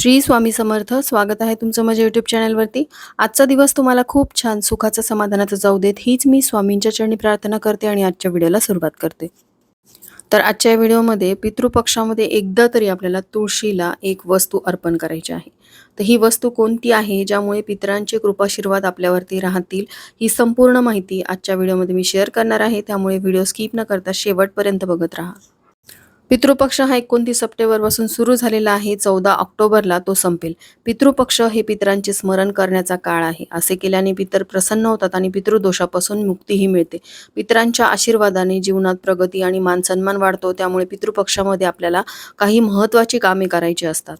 श्री स्वामी समर्थ. स्वागत आहे तुमचं माझ्या YouTube चॅनलवरती. आजचा दिवस तुम्हाला खूप छान सुखाचा समाधानाचा जाऊ देत, हीच मी स्वामींच्या चरणी प्रार्थना करते आणि आजच्या व्हिडिओला सुरुवात करते. तर आजच्या व्हिडिओमध्ये पितृपक्षामध्ये एकदा तरी आपल्याला तुळशीला एक वस्तू अर्पण करायची आहे. तर ही वस्तू कोणती आहे, ज्यामुळे पितरांचे कृपाशीर्वाद आपल्यावरती राहतील, ही संपूर्ण माहिती आजच्या व्हिडिओमध्ये मी शेअर करणार आहे. त्यामुळे व्हिडिओ स्किप न करता शेवटपर्यंत बघत राहा. पितृपक्ष हा 29 सप्टेंबरपासून सुरू झालेला आहे. 14 ऑक्टोबरला तो संपेल. पितृपक्ष हे पितरांचे स्मरण करण्याचा काळ आहे. असे केल्याने पितर प्रसन्न होतात आणि पितृदोषापासून मुक्तीही मिळते. पितरांच्या आशीर्वादाने जीवनात प्रगती आणि मानसन्मान वाढतो. त्यामुळे पितृपक्षामध्ये आपल्याला काही महत्त्वाची कामे करायची असतात.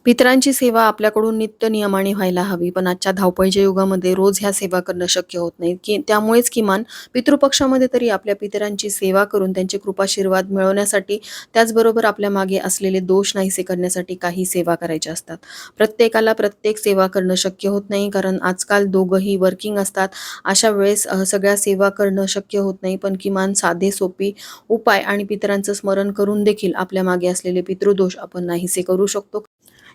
पितरांची सेवा आपल्याकडून नित्य नियमाने व्हायला हवी, पण आजच्या धावपळीच्या युगामध्ये रोज ह्या सेवा करणं शक्य होत नाही. त्यामुळेच किमान पितृपक्षामध्ये तरी आपल्या पितरांची सेवा करून त्यांचे कृपाशीर्वाद मिळवण्यासाठी, त्याचबरोबर आपल्या मागे असलेले दोष नाहीसे करण्यासाठी काही सेवा करायच्या असतात. प्रत्येकाला प्रत्येक सेवा करणं शक्य होत नाही, कारण आजकाल दोघंही वर्किंग असतात. अशा वेळेस सगळ्या सेवा करणं शक्य होत नाही, पण किमान साधे सोपी उपाय आणि पितरांचं स्मरण करून देखील आपल्या मागे असलेले पितृदोष आपण नाहीसे करू शकतो.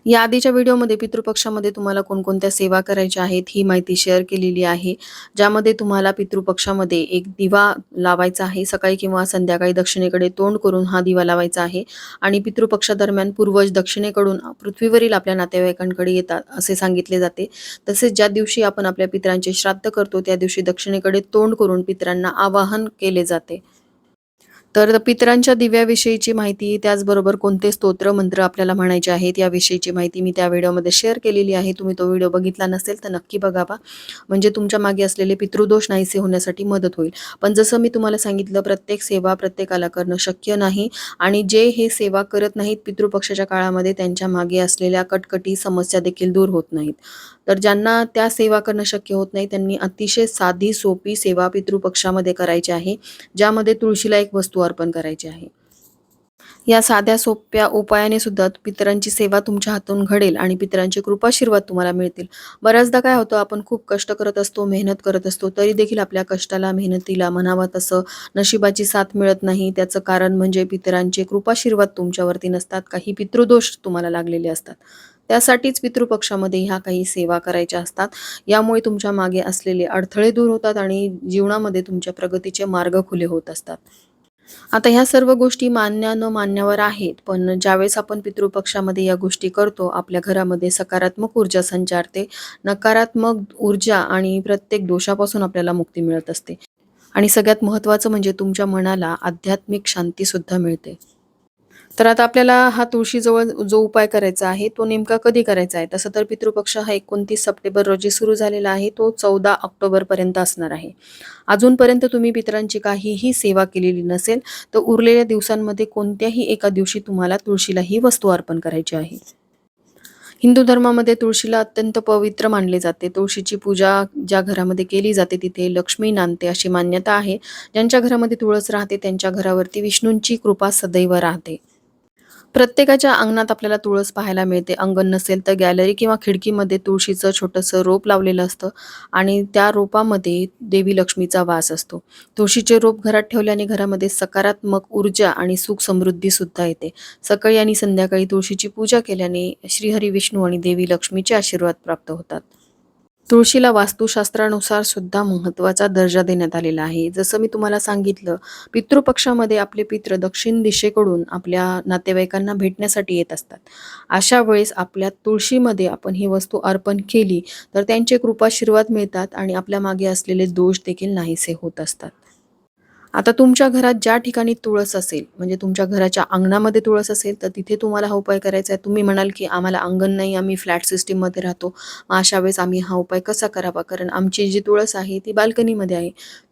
या आधीच्या व्हिडिओमध्ये पितृपक्षामध्ये तुम्हाला कोणकोणत्या सेवा करायच्या आहेत ही माहिती शेअर केलेली आहे, ज्यामध्ये तुम्हाला पितृपक्षामध्ये एक दिवा लावायचा आहे. सकाळी किंवा संध्याकाळी दक्षिणेकडे तोंड करून हा दिवा लावायचा आहे आणि पितृपक्षादरम्यान पूर्वज दक्षिणेकडून पृथ्वीवरील आपल्या नातेवाईकांकडे येतात असे सांगितले जाते. तसेच ज्या दिवशी आपण आपल्या पितरांचे श्राद्ध करतो त्या दिवशी दक्षिणेकडे तोंड करून पितरांना आवाहन केले जाते. तर पितरांच्या दिव्याविषयीची माहिती, त्याचबरोबर कोणते स्तोत्र मंत्र आपल्याला म्हणायचे आहेत याविषयीची माहिती मी त्या व्हिडिओमध्ये शेअर केलेली आहे. तुम्ही तो व्हिडिओ बघितला नसेल तर नक्की बघावा, म्हणजे तुमच्या मागे असलेले पितृदोष नाहीसे होण्यासाठी मदत होईल. पण जसं मी तुम्हाला सांगितलं, प्रत्येक सेवा प्रत्येकाला करणं शक्य नाही आणि जे हे सेवा करत नाहीत पितृपक्षाच्या काळामध्ये, त्यांच्या मागे असलेल्या कटकटी समस्या देखील दूर होत नाहीत. तर ज्यांना त्या सेवा करणं शक्य होत नाही त्यांनी अतिशय साधी सोपी सेवा पितृपक्षामध्ये करायची आहे, ज्यामध्ये तुळशीला एक वस्तू अर्पण करायची आहे. या साध्या सोप्या उपायाने सुद्धा पितरांची सेवा तुमच्या हातून घडेल आणि पितरांचे कृपाशीर्वाद तुम्हाला मिळतील. बऱ्याचदा काय होतं, आपण खूप कष्ट करत असतो, मेहनत करत असतो, तरी देखील आपल्या कष्टाला मेहनतीला म्हणावं तसं नशिबाची साथ मिळत नाही. त्याचं कारण म्हणजे पितरांचे कृपाशीर्वाद तुमच्यावरती नसतात, काही पितृदोष तुम्हाला लागलेले असतात. त्यासाठीच पितृपक्षामध्ये ह्या काही सेवा करायच्या असतात. यामुळे तुमच्या मागे असलेले अडथळे दूर होतात आणि जीवनामध्ये तुमच्या प्रगतीचे मार्ग खुले होत असतात. आता ह्या सर्व गोष्टी मान्य न मान्यावर आहेत, पण ज्यावेळेस आपण पितृपक्षामध्ये या गोष्टी करतो, आपल्या घरामध्ये सकारात्मक ऊर्जा संचारते, नकारात्मक ऊर्जा आणि प्रत्येक दोषापासून आपल्याला मुक्ती मिळत असते. आणि सगळ्यात महत्त्वाचं म्हणजे तुमच्या मनाला आध्यात्मिक शांती सुद्धा मिळते. तर आता आपल्याला हा तुळशीजवळ जो उपाय करायचा आहे तो नेमका कधी करायचा आहे? तसं तर पितृपक्ष हा 29 सप्टेंबर रोजी सुरू झालेला आहे. तो 14 ऑक्टोबरपर्यंत असणार आहे. अजूनपर्यंत तुम्ही पितरांची काहीही सेवा केलेली नसेल, तर उरलेल्या दिवसांमध्ये कोणत्याही एका दिवशी तुम्हाला तुळशीला ही वस्तू अर्पण करायची आहे. हिंदू धर्मामध्ये तुळशीला अत्यंत पवित्र मानले जाते. तुळशीची पूजा ज्या घरामध्ये केली जाते तिथे लक्ष्मी नांदते अशी मान्यता आहे. ज्यांच्या घरामध्ये तुळस राहते त्यांच्या घरावरती विष्णूंची कृपा सदैव राहते. प्रत्येकाच्या अंगणात आपल्याला तुळस पाहायला मिळते. अंगण नसेल तर गॅलरी किंवा खिडकीमध्ये तुळशीचं छोटंसं रोप लावलेलं असतं आणि त्या रोपामध्ये देवी लक्ष्मीचा वास असतो. तुळशीचे रोप घरात ठेवल्याने घरामध्ये सकारात्मक ऊर्जा आणि सुख समृद्धी सुद्धा येते. सकाळी आणि संध्याकाळी तुळशीची पूजा केल्याने श्रीहरी विष्णू आणि देवी लक्ष्मीचे आशीर्वाद प्राप्त होतात. तुळशीला वास्तुशास्त्रानुसार सुद्धा महत्त्वाचा दर्जा देण्यात आलेला आहे. जसं मी तुम्हाला सांगितलं, पितृपक्षामध्ये आपले पितृ दक्षिण दिशेकडून आपल्या नातेवाईकांना भेटण्यासाठी येत असतात. अशा वेळेस आपल्या तुळशीमध्ये आपण ही वस्तू अर्पण केली तर त्यांचे कृपाशीर्वाद मिळतात आणि आपल्या मागे असलेले दोष देखील नाहीसे होत असतात. आता तुमच्या घरात ज्या ठिकाणी तुळस असेल, म्हणजे तुमच्या घराच्या अंगणामध्ये तुळस असेल, तर तिथे तुम्हाला हा उपाय करायचा आहे. तुम्ही म्हणाल, की आम्हाला अंगण नाही, आम्ही फ्लॅट सिस्टीममध्ये राहतो. मग अशा वेळेस आम्ही हा उपाय कसा करावा? कारण आमची जी तुळस आहे ती बाल्कनीमध्ये आहे.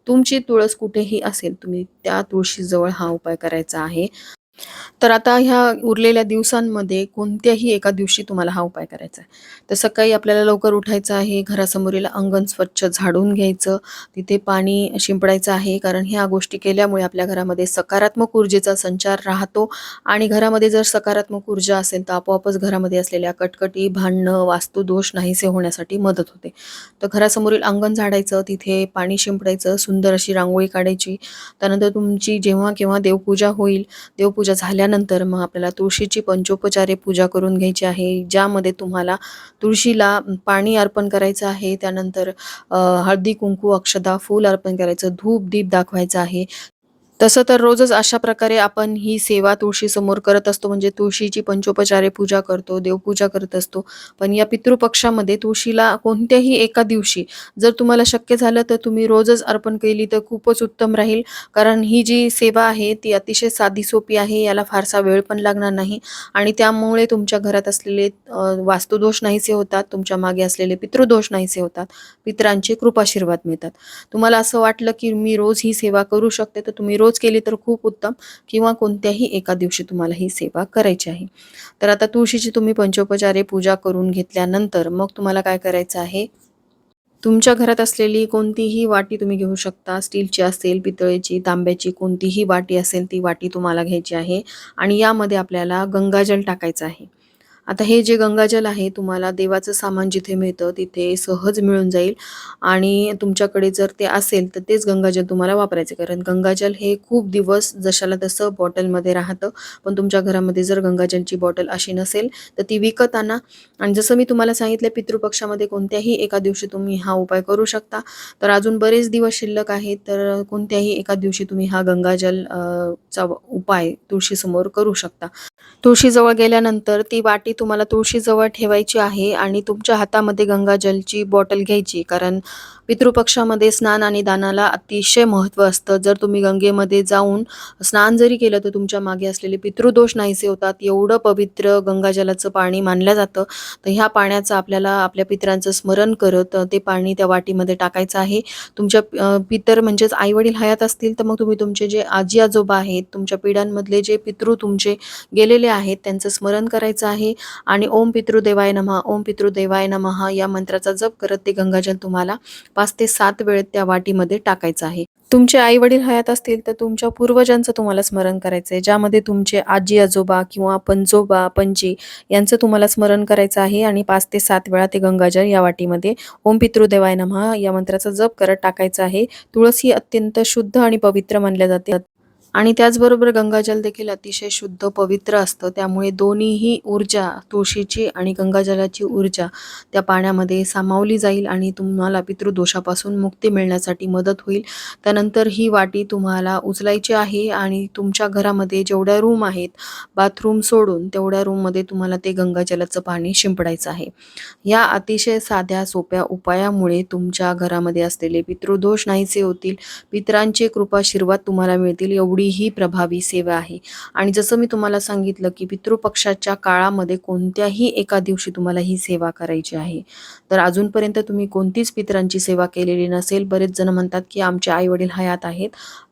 तुमची तुळस कुठेही असेल, तुम्ही त्या तुळशीजवळ हा उपाय करायचा आहे. तर आता ह्या उरलेल्या दिवसांमध्ये कोणत्याही एका दिवशी तुम्हाला हा उपाय करायचा आहे. तर सकाळी आपल्याला लवकर उठायचं आहे, घरासमोरील अंगण स्वच्छ झाडून घ्यायचं, तिथे पाणी शिंपडायचं आहे, कारण ह्या गोष्टी केल्यामुळे आपल्या घरामध्ये सकारात्मक ऊर्जेचा संचार राहतो आणि घरामध्ये जर सकारात्मक ऊर्जा असेल तर आपोआपच घरामध्ये असलेल्या कटकटी, भांडणं, वास्तुदोष नाहीसे होण्यासाठी मदत होते. तर घरासमोरील अंगण झाडायचं, तिथे पाणी शिंपडायचं, सुंदर अशी रांगोळी काढायची. त्यानंतर तुमची जेव्हा केव्हा देवपूजा होईल, देवपूजा झाल्यानंतर मग आपल्याला तुळशीची पंचोपचारे पूजा करून घ्यायची आहे, ज्यामध्ये तुम्हाला तुळशीला पाणी अर्पण करायचं आहे, त्यानंतर हळदी कुंकू अक्षदा फूल अर्पण करायचं, धूप दीप दाखवायचं आहे. तसं तर रोजच अशा प्रकारे आपण ही सेवा तुळशीसमोर करत असतो, म्हणजे तुळशीची पंचोपचारे पूजा करतो, देवपूजा करत असतो. पण या पितृपक्षामध्ये तुळशीला कोणत्याही एका दिवशी जर तुम्हाला शक्य झालं तर तुम्ही रोजच अर्पण केली तर खूपच उत्तम राहील. कारण ही जी सेवा आहे ती अतिशय साधी सोपी आहे. याला फारसा वेळ पण लागणार नाही आणि त्यामुळे तुमच्या घरात असलेले वास्तुदोष नाहीसे होतात, तुमच्या मागे असलेले पितृदोष नाहीसे होतात, पितरांचे कृपाशीर्वाद मिळतात. तुम्हाला असं वाटलं की मी रोज ही सेवा करू शकते तर तुम्ही रोज केली तर खूप उत्तम, किंवा कोणत्याही एका दिवशी तुम्हाला ही सेवा करायची आहे. तर आता तुळशीची तुम्ही पंचोपचारे पूजा करून घेतल्यानंतर मग तुम्हाला काय करायचं आहे, तुमच्या घरात असलेली कोणतीही वाटी तुम्ही घेऊ शकता. स्टीलची असेल, पितळेची, तांब्याची कोणतीही वाटी असेल ती वाटी तुम्हाला घ्यायची आहे आणि यामध्ये आपल्याला गंगाजल टाकायचं आहे. आता हे जे गंगाजल आहे तुम्हाला देवाचं सामान जिथे मिळतं तिथे सहज मिळून जाईल आणि तुमच्याकडे जर ते असेल तर तेच गंगाजल तुम्हाला वापरायचे. कारण गंगाजल हे खूप दिवस जशाला तसं बॉटलमध्ये राहतं. पण तुमच्या घरामध्ये जर गंगाजलची बॉटल अशी नसेल तर ती विकत आणा. आणि जसं मी तुम्हाला सांगितलं पितृपक्षामध्ये कोणत्याही एका दिवशी तुम्ही हा उपाय करू शकता. तर अजून बरेच दिवस शिल्लक आहेत, तर कोणत्याही एका दिवशी तुम्ही हा गंगाजल चा उपाय तुळशीसमोर करू शकता. तुळशीजवळ गेल्यानंतर ती वाटी तुम्हाला तुळशीजवळ ठेवायची आहे आणि तुमच्या हातामध्ये गंगाजलची बॉटल घ्यायची. कारण पितृपक्षामध्ये स्नान आणि दानाला अतिशय महत्त्व असतं. जर तुम्ही गंगेमध्ये जाऊन स्नान जरी केलं तर तुमच्या मागे असलेले पितृदोष नाहीसे होतात. एवढं पवित्र गंगाजलाचं पाणी मानलं जातं. तर ह्या पाण्याचं आपल्याला आपल्या पितरांचं स्मरण करत ते पाणी त्या वाटीमध्ये टाकायचं आहे. तुमच्या पितर म्हणजेच आईवडील हयात असतील तर मग तुम्ही तुमचे जे आजी आजोबा आहेत, तुमच्या पिढ्यांमधले जे पितृ तुमचे गेलेले आहेत त्यांचं स्मरण करायचं आहे आणि ओम पितृदेवाय नमः, ओम पितृदेवाय नमः या मंत्राचा जप करत ते गंगाजल तुम्हाला 5 ते 7 वेळेत त्या वाटीमध्ये टाकायचं आहे. तुमचे आई वडील हयात असतील तर तुमच्या पूर्वजांचं तुम्हाला स्मरण करायचं आहे, ज्यामध्ये तुमचे आजी आजोबा किंवा पणजोबा पणजी यांचं तुम्हाला स्मरण करायचं आहे आणि 5 ते 7 वेळा ते गंगाजल या वाटीमध्ये ओम पितृदेवाय नमः या मंत्राचा जप करत टाकायचं आहे. तुळस ही अत्यंत शुद्ध आणि पवित्र मानल्या जाते आणि त्याचबरोबर गंगाजल देखील अतिशय शुद्ध पवित्र असतं. त्यामुळे दोन्हीही ऊर्जा, तुळशीची आणि गंगाजलाची ऊर्जा त्या पाण्यामध्ये सामावली जाईल आणि तुम्हाला पितृदोषापासून मुक्ती मिळण्यासाठी मदत होईल. त्यानंतर ही वाटी तुम्हाला उचलायची आहे आणि तुमच्या घरामध्ये जेवढ्या रूम आहेत, बाथरूम सोडून तेवढ्या रूममध्ये तुम्हाला ते गंगाजलाचं पाणी शिंपडायचं आहे. या अतिशय साध्या सोप्या उपायामुळे तुमच्या घरामध्ये असलेले पितृदोष नाहीसे होतील, पितरांचे कृपाशीर्वाद तुम्हाला मिळतील. एवढी ही प्रभावी सेवा आहे. आणि जसं मी तुम्हाला सांगितलं की पितृपक्षाच्या काळामध्ये कोणत्याही एका दिवशी तुम्हाला ही सेवा करायची आहे. तर अजूनपर्यंत तुम्ही कोणतीच पितरांची सेवा केलेली नसेल. बरेच जण म्हणतात की आमचे आई वडील हयात आहेत,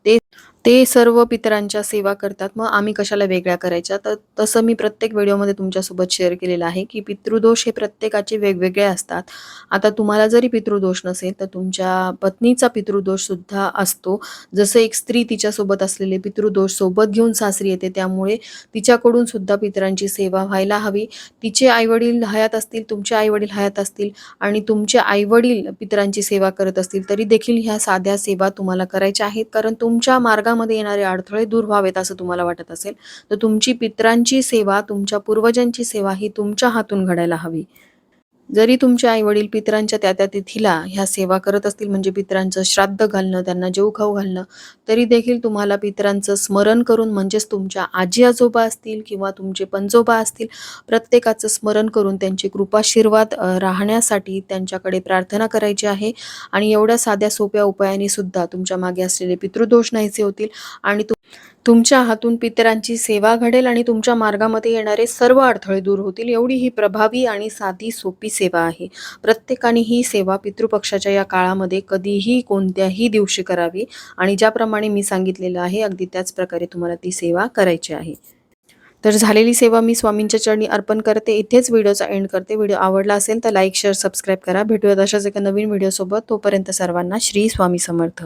ते ते सर्व पितरांच्या सेवा करतात, मग आम्ही कशाला वेगळ्या करायच्या. तर तसं मी प्रत्येक व्हिडिओमध्ये तुमच्यासोबत शेअर केलेलं आहे की पितृदोष हे प्रत्येकाचे वेगवेगळे असतात. आता तुम्हाला जरी पितृदोष नसेल तर तुमच्या पत्नीचा पितृदोष सुद्धा असतो. जसं एक स्त्री तिच्यासोबत असलेले पितृदोष सोबत घेऊन सासरी येते, त्यामुळे तिच्याकडून सुद्धा पितरांची सेवा व्हायला हवी. तिचे आईवडील हयात असतील, तुमचे आईवडील हयात असतील आणि तुमचे आईवडील पितरांची सेवा करत असतील तरी देखील ह्या साध्या सेवा तुम्हाला करायच्या आहेत. कारण तुमच्या मार्गामध्ये येणारे अडथळे दूर व्हावेत असं तुम्हाला वाटत असेल तर तुमची पितरांची सेवा, तुमच्या पूर्वजांची सेवा ही तुमच्या हातून घडायला हवी. जरी तुमचे आई-वडील पितरांच्या त्या तिथीला ह्या सेवा करत असतील, म्हणजे पितरांचं श्राद्ध घालणं, त्यांना जेवू-खाऊ घालणं, तरी देखील तुम्हाला पितरांचं स्मरण करून, म्हणजेच तुमच्या आजी-आजोबा असतील किंवा तुमचे पणजोबा असतील, प्रत्येकाचं स्मरण करून त्यांचे कृपाशीर्वाद राहण्यासाठी त्यांच्याकडे प्रार्थना करायची आहे. आणि एवढ्या साध्या सोप्या उपायाने सुद्धा तुमच्या मागे असलेले पितृदोष नाहीसे होतील आणि तुमच्या हातून पितरांची सेवा घडेल आणि तुमच्या मार्गामध्ये येणारे सर्व अडथळे दूर होतील. एवढी ही प्रभावी आणि साधी सोपी सेवा आहे. प्रत्येकाने ही सेवा पितृपक्षाच्या या काळामध्ये कधीही कोणत्याही दिवशी करावी आणि ज्याप्रमाणे मी सांगितलेलं आहे अगदी त्याच प्रकारे तुम्हाला ती सेवा करायची आहे. तर झालेली सेवा मी स्वामींच्या चरणी अर्पण करते. इथेच व्हिडिओचा एंड करते. व्हिडिओ आवडला असेल तर लाईक, शेअर, सबस्क्राईब करा. भेटूयात अशाच एका नवीन व्हिडिओसोबत. तोपर्यंत सर्वांना श्री स्वामी समर्थ.